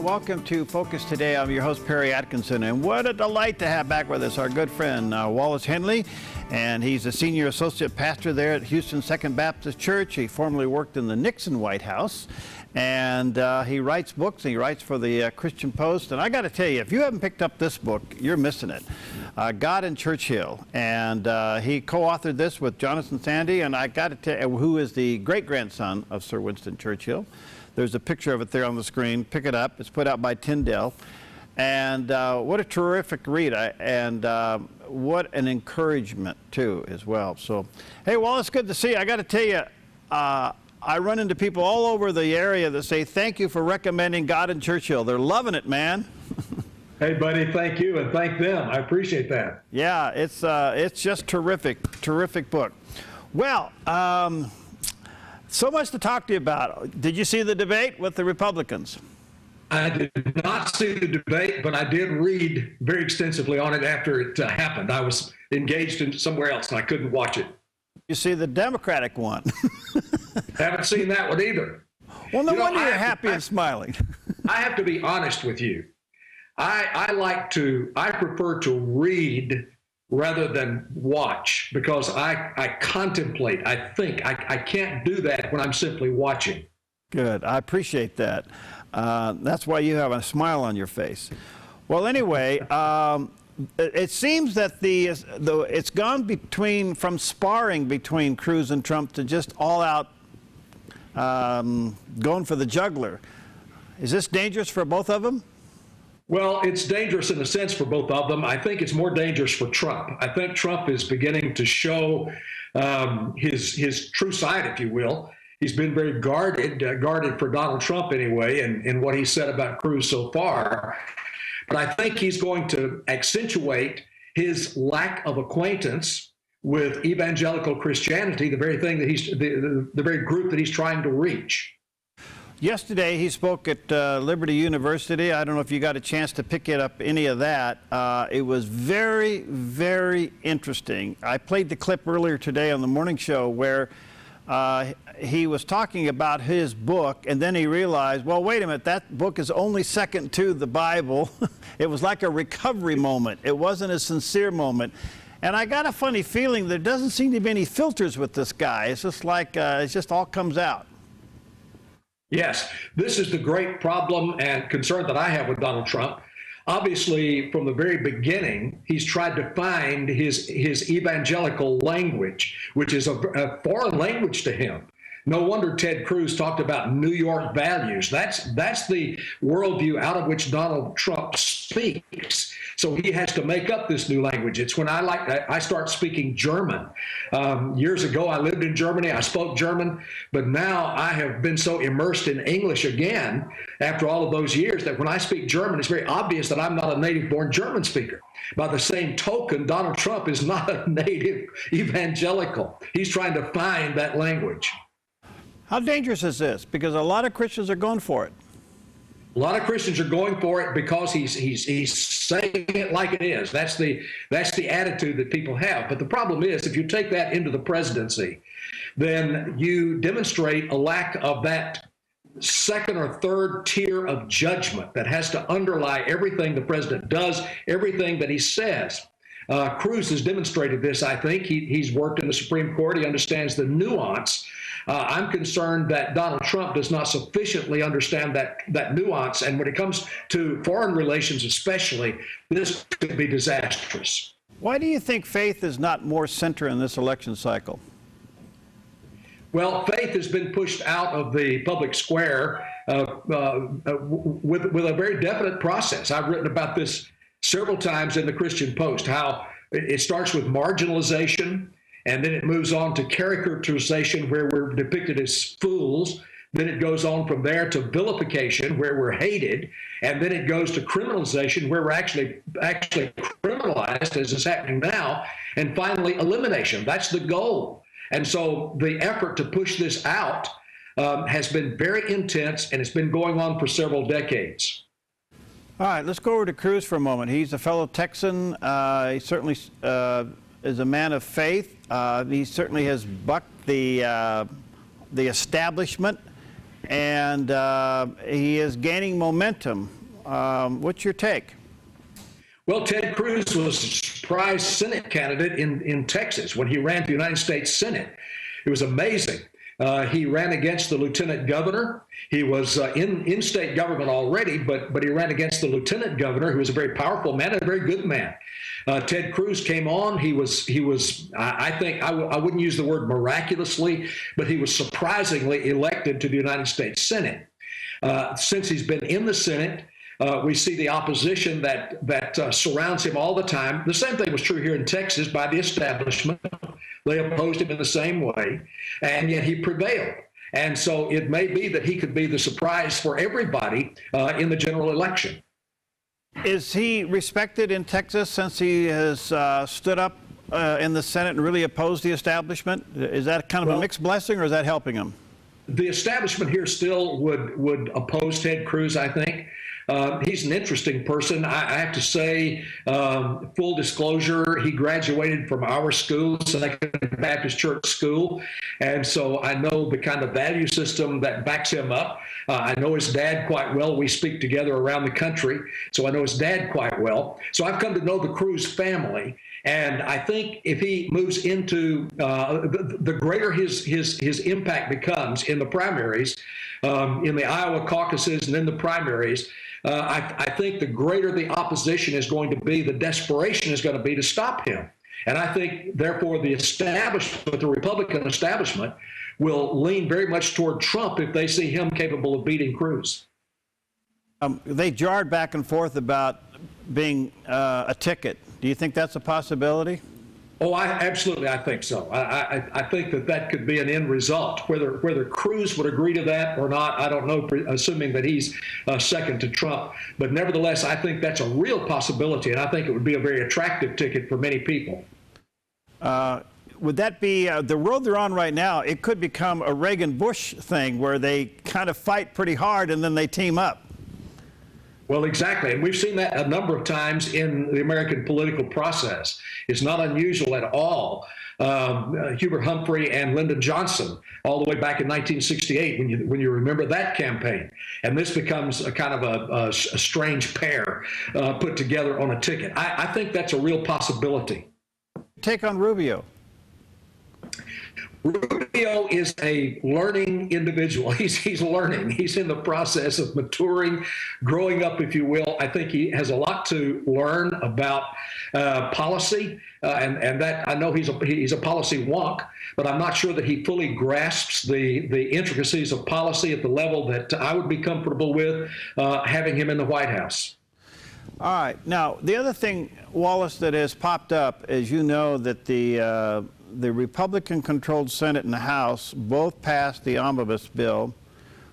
Well, welcome to Focus Today. I'm your host, Perry Atkinson, and what a delight to have back with us our good friend, Wallace Henley, and he's a senior associate pastor there at Houston Second Baptist Church. He formerly worked in the Nixon White House, and he writes books. He writes for the Christian Post, and I got to tell you, if you haven't picked up this book, you're missing it. God and Churchill, and he co-authored this with Jonathan Sandy, and I got to tell you, who is the great-grandson of Sir Winston Churchill. There's a picture of it there on the screen. Pick it up. It's put out by Tyndale. And what a terrific read, and what an encouragement, too, as well. So, hey, Wallace, good to see you. I got to tell you, I run into people all over the area that say, thank you for recommending God and Churchill. They're loving it, man. Hey, buddy, thank you, and thank them. I appreciate that. Yeah, it's just terrific book. Well, so much to talk to you about. Did you see the debate with the Republicans? I did not see the debate, but I did read very extensively on it after it happened. I was engaged in somewhere else, and I couldn't watch it. You see the Democratic one. Haven't seen that one either. Well, no wonder you're happy and smiling. I have to be honest with you. I prefer to read rather than watch, because I contemplate, I think. I can't do that when I'm simply watching. Good. I appreciate that. That's why you have a smile on your face. Well, anyway, it seems that it's gone from sparring between Cruz and Trump to just all out going for the jugular. Is this dangerous for both of them? Well, it's dangerous in a sense for both of them. I think it's more dangerous for Trump. I think Trump is beginning to show his true side, if you will. He's been very guarded for Donald Trump anyway, in what he said about Cruz so far. But I think he's going to accentuate his lack of acquaintance with evangelical Christianity, the very thing that the very group that he's trying to reach. Yesterday, he spoke at Liberty University. I don't know if you got a chance to pick any of that. It was very, very interesting. I played the clip earlier today on the morning show where he was talking about his book, and then he realized, well, wait a minute, that book is only second to the Bible. It was like a recovery moment. It wasn't a sincere moment. And I got a funny feeling there doesn't seem to be any filters with this guy. It's just like, it just all comes out. Yes, this is the great problem and concern that I have with Donald Trump. Obviously, from the very beginning, he's tried to find his evangelical language, which is a foreign language to him. No wonder Ted Cruz talked about New York values. That's the worldview out of which Donald Trump speaks. So he has to make up this new language. It's when I start speaking German. Years ago, I lived in Germany. I spoke German, but now I have been so immersed in English again after all of those years that when I speak German, it's very obvious that I'm not a native-born German speaker. By the same token, Donald Trump is not a native evangelical. He's trying to find that language. How dangerous is this? Because a lot of Christians are going for it. A lot of Christians are going for it because he's saying it like it is. That's the attitude that people have. But the problem is, if you take that into the presidency, then you demonstrate a lack of that second or third tier of judgment that has to underlie everything the president does, everything that he says. Cruz has demonstrated this, I think. He's worked in the Supreme Court. He understands the nuance. I'm concerned that Donald Trump does not sufficiently understand that nuance. And when it comes to foreign relations especially, this could be disastrous. Why do you think faith is not more center in this election cycle? Well, faith has been pushed out of the public square with a very definite process. I've written about this several times in the Christian Post, how it starts with marginalization, and then it moves on to caricaturization, where we're depicted as fools. Then it goes on from there to vilification, where we're hated. And then it goes to criminalization, where we're actually criminalized, as is happening now. And finally, elimination. That's the goal. And so the effort to push this out has been very intense, and it's been going on for several decades. All right, let's go over to Cruz for a moment. He's a fellow Texan. He certainly is a man of faith. He certainly has bucked the establishment. and he is gaining momentum. What's your take? Well, Ted Cruz was a surprise Senate candidate in Texas when he ran for the United States Senate. It was amazing. He ran against the lieutenant governor. He was in state government already, but he ran against the lieutenant governor, who was a very powerful man and a very good man. Ted Cruz came on. He was. I think I wouldn't use the word miraculously, but he was surprisingly elected to the United States Senate. Since he's been in the Senate, we see the opposition that surrounds him all the time. The same thing was true here in Texas by the establishment. They opposed him in the same way, and yet he prevailed. And so it may be that he could be the surprise for everybody in the general election. Is he respected in Texas since he has stood up in the Senate and really opposed the establishment? Is that kind of a mixed blessing, or is that helping him? The establishment here still would oppose Ted Cruz, I think. He's an interesting person. I have to say, full disclosure, he graduated from our school, Second Baptist Church School. And so I know the kind of value system that backs him up. I know his dad quite well. We speak together around the country, so I know his dad quite well. So I've come to know the Cruz family. And I think if he moves into the greater his impact becomes in the primaries, in the Iowa caucuses and in the primaries, I think the greater the opposition is going to be, the desperation is going to be to stop him. And I think, therefore, the establishment, the Republican establishment, will lean very much toward Trump if they see him capable of beating Cruz. They jarred back and forth about being a ticket. Do you think that's a possibility? Oh, absolutely, I think so. I think that could be an end result. Whether Cruz would agree to that or not, I don't know, assuming that he's second to Trump. But nevertheless, I think that's a real possibility, and I think it would be a very attractive ticket for many people. Would that be the road they're on right now? It could become a Reagan-Bush thing where they kind of fight pretty hard and then they team up. Well, exactly. And we've seen that a number of times in the American political process. It's not unusual at all. Hubert Humphrey and Lyndon Johnson, all the way back in 1968, when you remember that campaign. And this becomes a kind of a strange pair put together on a ticket. I think that's a real possibility. Take on Rubio. Rubio is a learning individual. He's learning. He's in the process of maturing, growing up, if you will. I think he has a lot to learn about policy, and that I know he's a policy wonk, but I'm not sure that he fully grasps the intricacies of policy at the level that I would be comfortable with having him in the White House. All right. Now, the other thing, Wallace, that has popped up, as you know, that the Republican-controlled Senate and the House both passed the omnibus bill,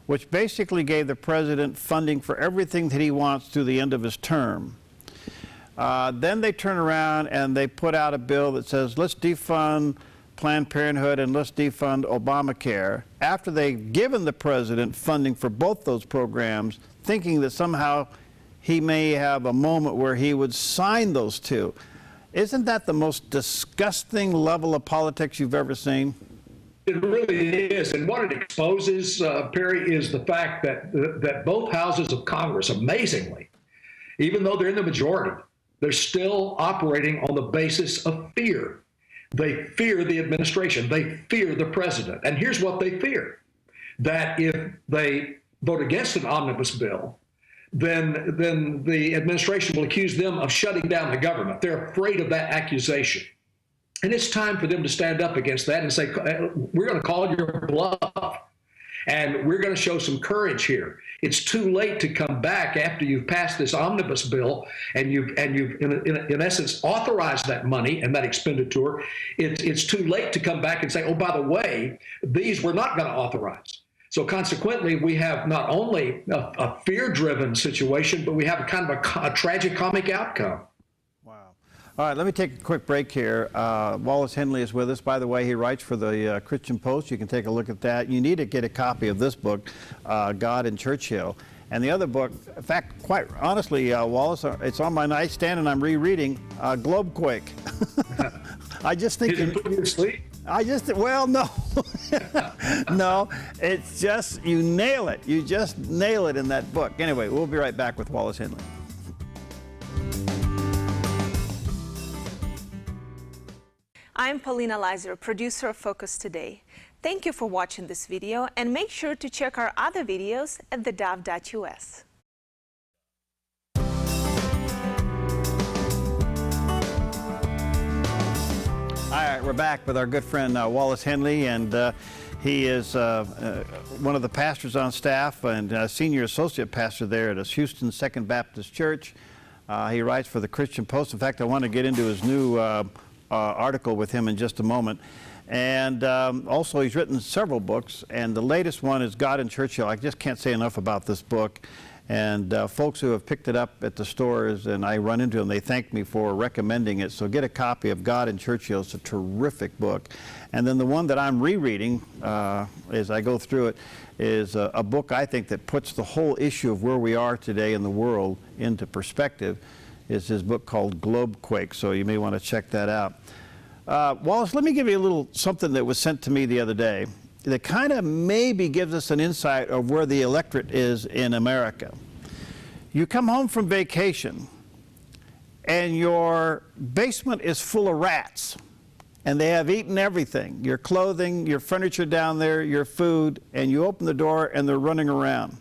which basically gave the president funding for everything that he wants through the end of his term. Then they turn around and they put out a bill that says, let's defund Planned Parenthood and let's defund Obamacare, after they've given the president funding for both those programs, thinking that somehow he may have a moment where he would sign those two. Isn't that the most disgusting level of politics you've ever seen? It really is. And what it exposes, Perry, is the fact that both houses of Congress, amazingly, even though they're in the majority, they're still operating on the basis of fear. They fear the administration. They fear the president. And here's what they fear, that if they vote against an omnibus bill, then the administration will accuse them of shutting down the government. They're afraid of that accusation. And it's time for them to stand up against that and say, we're going to call your bluff, and we're going to show some courage here. It's too late to come back after you've passed this omnibus bill and you've in essence authorized that money and that expenditure. It's too late to come back and say, oh, by the way, these we're not going to authorize. So consequently, we have not only a fear-driven situation, but we have a kind of a tragicomic outcome. Wow. All right, let me take a quick break here. Wallace Henley is with us. By the way, he writes for the Christian Post. You can take a look at that. You need to get a copy of this book, God in Churchill. And the other book, in fact, quite honestly, Wallace, it's on my nightstand and I'm rereading Globequake. I just think... Did you put it to sleep? Well, no. No, it's just, you nail it. You just nail it in that book. Anyway, we'll be right back with Wallace Henley. I'm Paulina Leiser, producer of Focus Today. Thank you for watching this video, and make sure to check our other videos at theDove.us. All right, we're back with our good friend Wallace Henley, and he is one of the pastors on staff and senior associate pastor there at Houston Second Baptist Church. He writes for the Christian Post. In fact, I want to get into his new article with him in just a moment. And also, he's written several books, and the latest one is God in Churchill. I just can't say enough about this book. And folks who have picked it up at the stores, and I run into them, they thank me for recommending it. So get a copy of God in Churchill. It's a terrific book. And then the one that I'm rereading as I go through it is a book I think that puts the whole issue of where we are today in the world into perspective. Is his book called Globequake, so you may want to check that out. Wallace, let me give you a little something that was sent to me the other day that kind of maybe gives us an insight of where the electorate is in America. You come home from vacation and your basement is full of rats and they have eaten everything, your clothing, your furniture down there, your food, and you open the door and they're running around.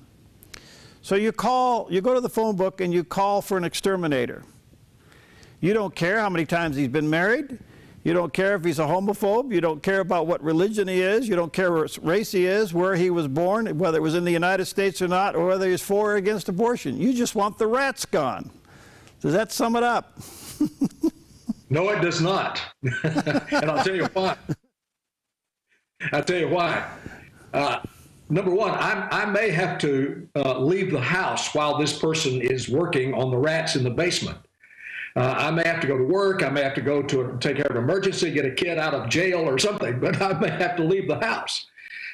So you go to the phone book and you call for an exterminator. You don't care how many times he's been married. You don't care if he's a homophobe. You don't care about what religion he is. You don't care what race he is, where he was born, whether it was in the United States or not, or whether he's for or against abortion. You just want the rats gone. Does that sum it up? No, it does not. And I'll tell you why. Number one, I may have to leave the house while this person is working on the rats in the basement. I may have to go to work. I may have to go to take care of an emergency, get a kid out of jail or something, but I may have to leave the house.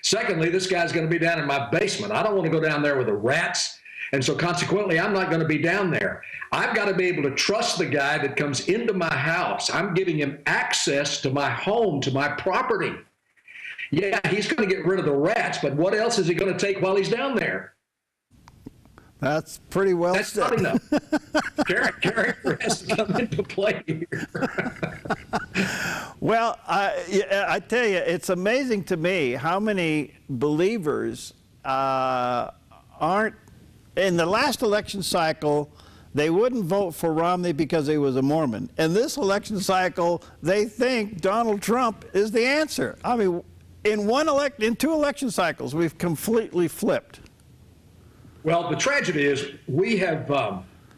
Secondly, this guy's going to be down in my basement. I don't want to go down there with the rats. And so consequently, I'm not going to be down there. I've got to be able to trust the guy that comes into my house. I'm giving him access to my home, to my property. Yeah, he's going to get rid of the rats, but what else is he going to take while he's down there? That's pretty well That's said. not enough. Character has to come into play here. Well, I tell you, it's amazing to me how many believers aren't, in the last election cycle, they wouldn't vote for Romney because he was a Mormon. In this election cycle, they think Donald Trump is the answer. I mean, in two election cycles, we've completely flipped. Well, the tragedy is we have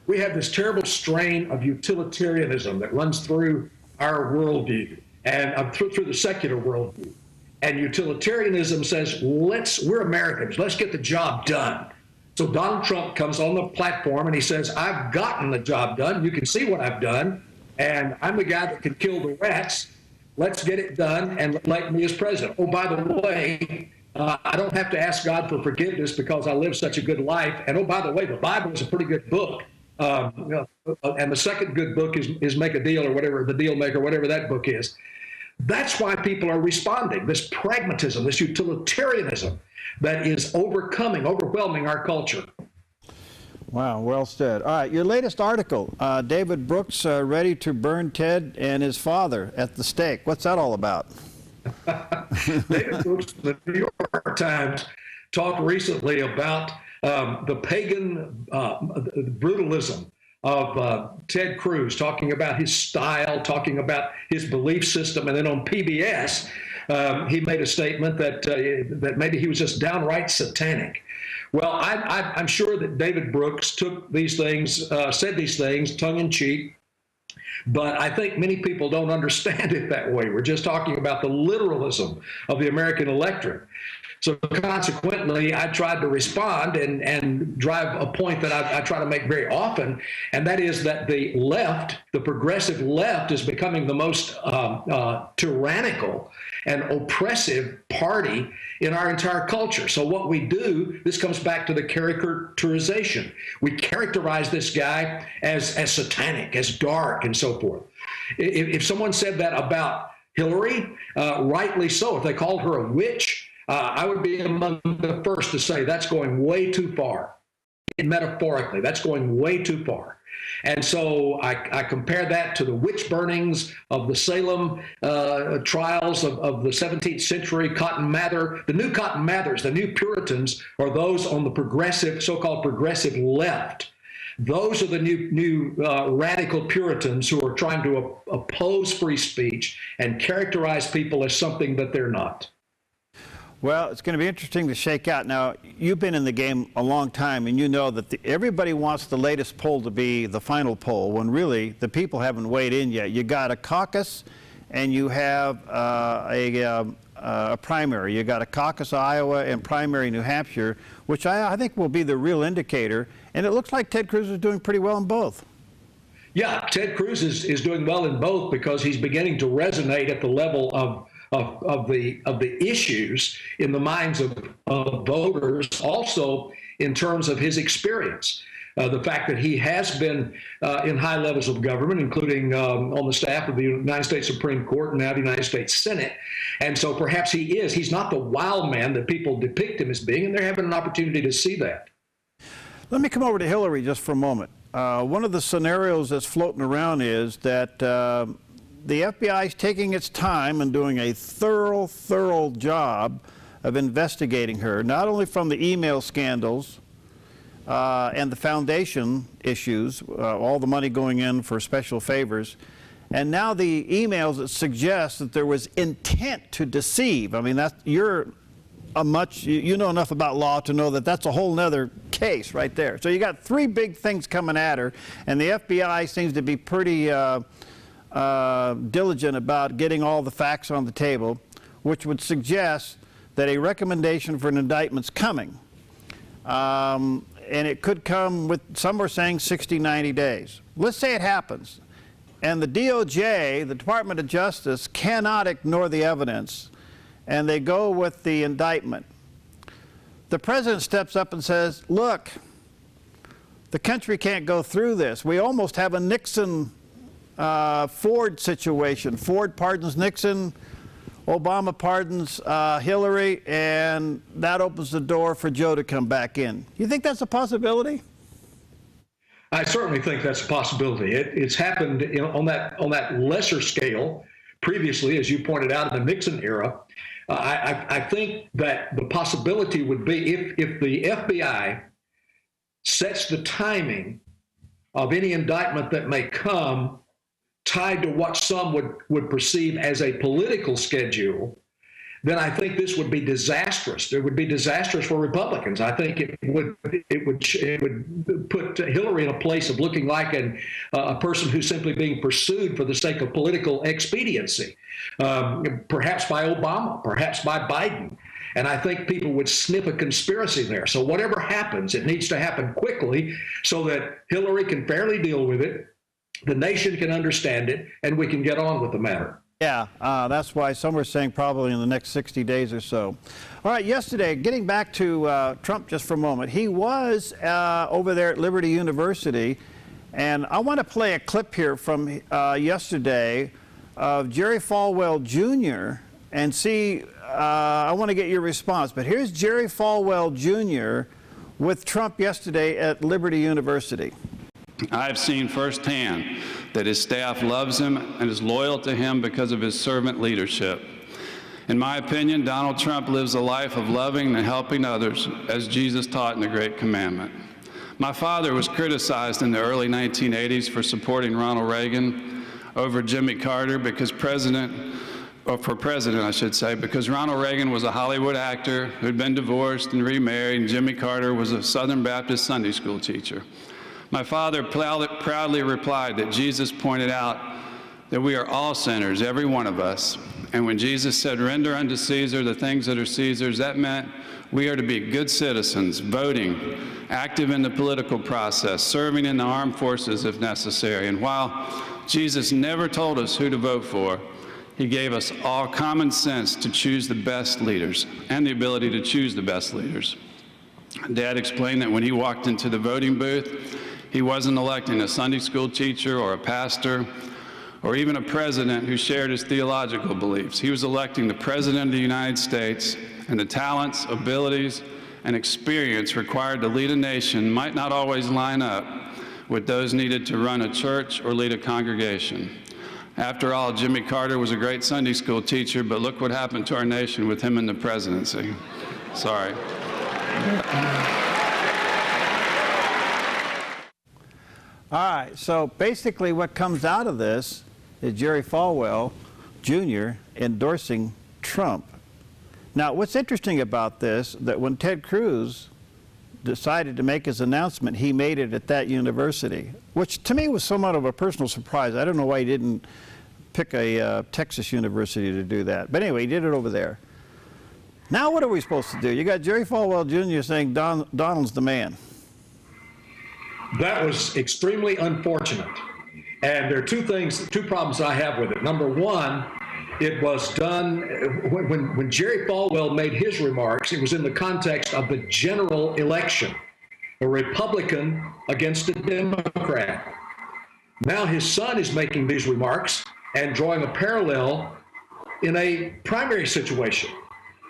this terrible strain of utilitarianism that runs through our worldview and through the secular worldview. And utilitarianism says, we're Americans, let's get the job done. So Donald Trump comes on the platform and he says, I've gotten the job done. You can see what I've done. And I'm the guy that can kill the rats. Let's get it done and elect me as president. Oh, by the way, I don't have to ask God for forgiveness because I live such a good life. And oh, by the way, the Bible is a pretty good book. And the second good book is Make a Deal or whatever, The Deal Maker, whatever that book is. That's why people are responding. This pragmatism, this utilitarianism that is overwhelming our culture. Wow, well said. All right, your latest article, David Brooks ready to burn Ted and his father at the stake. What's that all about? David Brooks, the New York Times, talked recently about the pagan brutalism of Ted Cruz, talking about his style, talking about his belief system. And then on PBS, he made a statement that maybe he was just downright satanic. Well, I'm sure that David Brooks took these things, said these things tongue in cheek. But I think many people don't understand it that way. We're just talking about the literalism of the American electorate. So consequently, I tried to respond and drive a point that I try to make very often, and that is that the left, the progressive left, is becoming the most tyrannical and oppressive party in our entire culture. So what we do, this comes back to the caricaturization. We characterize this guy as satanic, as dark, and so forth. If someone said that about Hillary, rightly so. If they called her a witch, I would be among the first to say that's going way too far. Metaphorically, that's going way too far. And so I compare that to the witch burnings of the Salem trials of the 17th century. Cotton Mather, the new Cotton Mathers, the new Puritans, are those on the progressive, so-called progressive left. Those are the new radical Puritans who are trying to oppose free speech and characterize people as something that they're not. Well, it's going to be interesting to shake out. Now, you've been in the game a long time, and you know that everybody wants the latest poll to be the final poll, when really the people haven't weighed in yet. You got a caucus, and you have a primary. You got a caucus, Iowa, and primary, New Hampshire, which I think will be the real indicator. And it looks like Ted Cruz is doing pretty well in both. Yeah, Ted Cruz is doing well in both because he's beginning to resonate at the level of the issues in the minds of voters, also in terms of his experience. The fact that he has been in high levels of government, including on the staff of the United States Supreme Court and now the United States Senate. And so perhaps he's not the wild man that people depict him as being, and they're having an opportunity to see that. Let me come over to Hillary just for a moment. One of the scenarios that's floating around is that the FBI is taking its time and doing a thorough job of investigating her, not only from the email scandals and the foundation issues, all the money going in for special favors, and now the emails that suggest that there was intent to deceive. I mean, you know enough about law to know that that's a whole nother case right there. So you got three big things coming at her, and the FBI seems to be pretty diligent about getting all the facts on the table, which would suggest that a recommendation for an indictment's coming. And it could come with, some are saying 60, 90 days. Let's say it happens. And the DOJ, the Department of Justice, cannot ignore the evidence, and they go with the indictment. The president steps up and says, look, the country can't go through this. We almost have a Nixon Ford situation. Ford pardons Nixon, Obama pardons Hillary, and that opens the door for Joe to come back in. You think that's a possibility? I certainly think that's a possibility. It's happened on that lesser scale previously, as you pointed out, in the Nixon era. I think that the possibility would be if the FBI sets the timing of any indictment that may come tied to what some would perceive as a political schedule, then I think this would be disastrous. It would be disastrous for Republicans. I think it would put Hillary in a place of looking like a person who's simply being pursued for the sake of political expediency, perhaps by Obama, perhaps by Biden. And I think people would sniff a conspiracy there. So whatever happens, it needs to happen quickly so that Hillary can fairly deal with it, the nation can understand it, and we can get on with the matter. Yeah, that's why some are saying probably in the next 60 days or so. All right, yesterday, getting back to Trump just for a moment, he was over there at Liberty University, and I want to play a clip here from yesterday of Jerry Falwell Jr. and see, I want to get your response, but here's Jerry Falwell Jr. with Trump yesterday at Liberty University. I've seen firsthand that his staff loves him and is loyal to him because of his servant leadership. In my opinion, Donald Trump lives a life of loving and helping others, as Jesus taught in the Great Commandment. My father was criticized in the early 1980s for supporting Ronald Reagan over Jimmy Carter because because Ronald Reagan was a Hollywood actor who'd been divorced and remarried, and Jimmy Carter was a Southern Baptist Sunday school teacher. My father proudly replied that Jesus pointed out that we are all sinners, every one of us. And when Jesus said, "Render unto Caesar the things that are Caesar's," that meant we are to be good citizens, voting, active in the political process, serving in the armed forces if necessary. And while Jesus never told us who to vote for, he gave us all common sense to choose the best leaders and the ability to choose the best leaders. Dad explained that when he walked into the voting booth, he wasn't electing a Sunday school teacher or a pastor or even a president who shared his theological beliefs. He was electing the President of the United States, and the talents, abilities, and experience required to lead a nation might not always line up with those needed to run a church or lead a congregation. After all, Jimmy Carter was a great Sunday school teacher, but look what happened to our nation with him in the presidency. Sorry. All right, so basically what comes out of this is Jerry Falwell Jr. endorsing Trump. Now, what's interesting about this, that when Ted Cruz decided to make his announcement, he made it at that university, which to me was somewhat of a personal surprise. I don't know why he didn't pick a Texas university to do that. But anyway, he did it over there. Now what are we supposed to do? You got Jerry Falwell Jr. saying Donald's the man. That was extremely unfortunate. And there are two problems I have with it. Number one, it was done when Jerry Falwell made his remarks, it was in the context of the general election, a Republican against a Democrat. Now his son is making these remarks and drawing a parallel in a primary situation,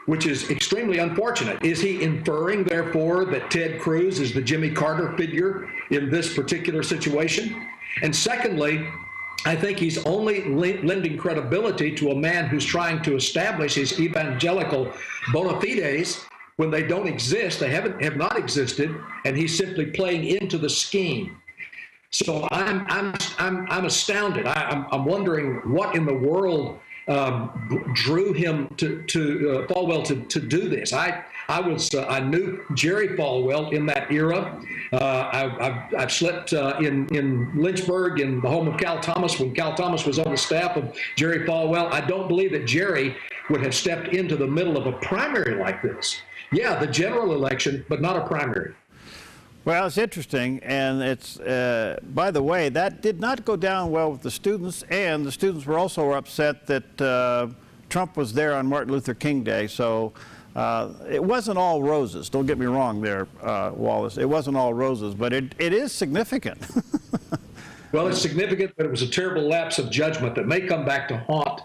which is extremely unfortunate. Is he inferring, therefore, that Ted Cruz is the Jimmy Carter figure in this particular situation? And secondly, I think he's only lending credibility to a man who's trying to establish his evangelical bona fides when they don't exist. They have not existed, and he's simply playing into the scheme. So I'm astounded. I'm wondering what in the world drew him to Falwell to do this. I knew Jerry Falwell in that era. I've slept in Lynchburg, in the home of Cal Thomas, when Cal Thomas was on the staff of Jerry Falwell. I don't believe that Jerry would have stepped into the middle of a primary like this. Yeah, the general election, but not a primary. Well, it's interesting, and it's, by the way, that did not go down well with the students, and the students were also upset that Trump was there on Martin Luther King Day, so it wasn't all roses. Don't get me wrong there, Wallace. It wasn't all roses, but it is significant. Well, it's significant, but it was a terrible lapse of judgment that may come back to haunt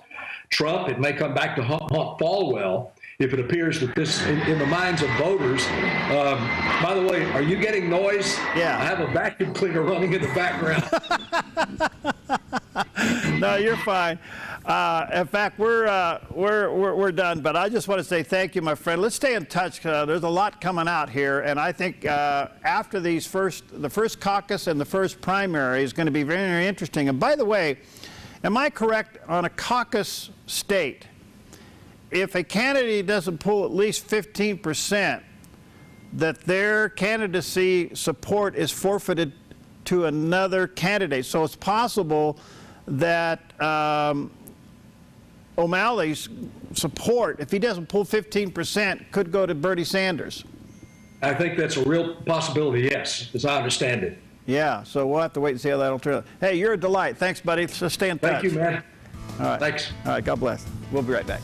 Trump. It may come back to haunt Falwell, if it appears that this, in the minds of voters. By the way, are you getting noise? Yeah. I have a vacuum cleaner running in the background. No, you're fine. In fact, we're done. But I just want to say thank you, my friend. Let's stay in touch. There's a lot coming out here, and I think after the first caucus and the first primary is going to be very, very interesting. And by the way, am I correct on a caucus state? If a candidate doesn't pull at least 15%, that their candidacy support is forfeited to another candidate. So it's possible that O'Malley's support, if he doesn't pull 15%, could go to Bernie Sanders. I think that's a real possibility, yes, as I understand it. Yeah, so we'll have to wait and see how that'll turn out. Hey, you're a delight. Thanks, buddy. So stay in touch. Thank you, man. All right. Thanks. All right, God bless. We'll be right back.